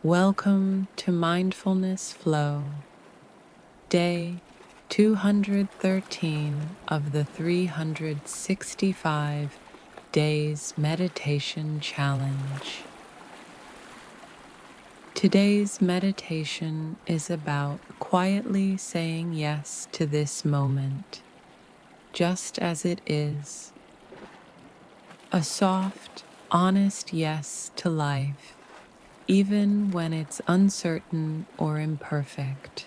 Welcome to Mindfulness Flow, day 213 of the 365 Days Meditation Challenge. Today's meditation is about quietly saying yes to this moment, just as it is. A soft, honest yes to life, even when it's uncertain or imperfect.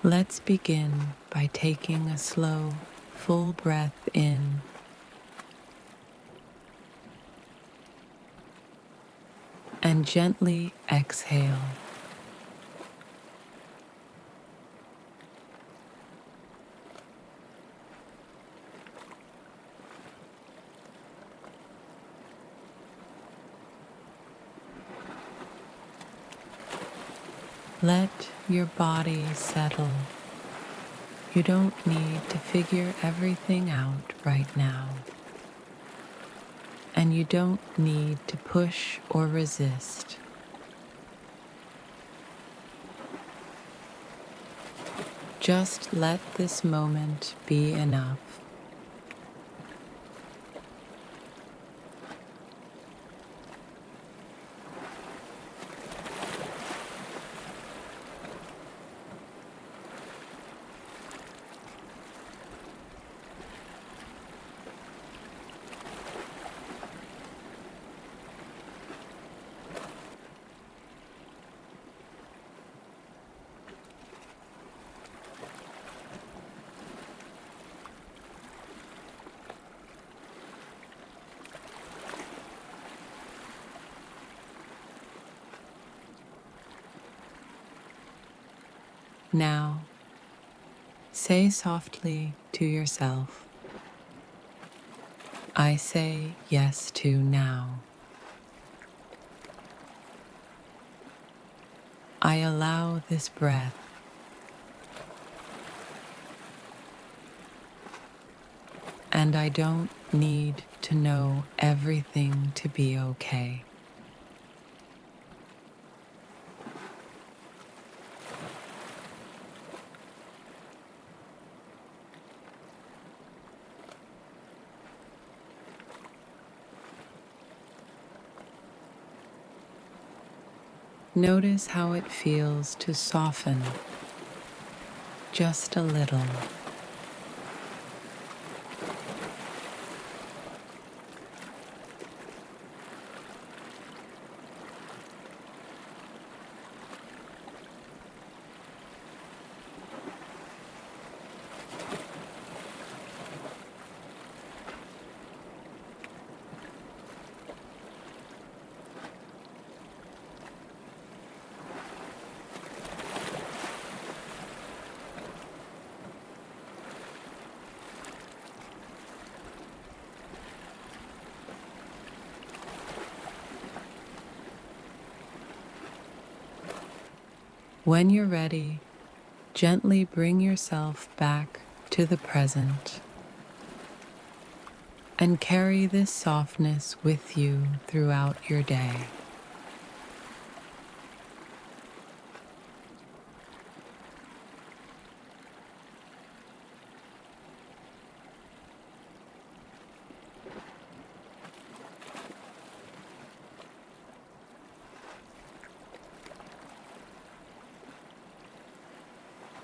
Let's begin by taking a slow, full breath in and gently exhale. Let your body settle. You don't need to figure everything out right now. And you don't need to push or resist. Just let this moment be enough. Now, say softly to yourself, I say yes to now. I allow this breath. And I don't need to know everything to be okay. Notice how it feels to soften just a little. When you're ready, gently bring yourself back to the present and carry this softness with you throughout your day.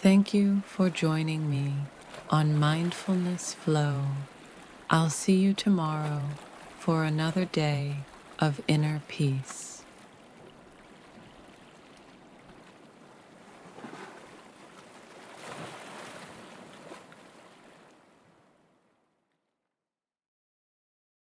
Thank you for joining me on Mindfulness Flow. I'll see you tomorrow for another day of inner peace.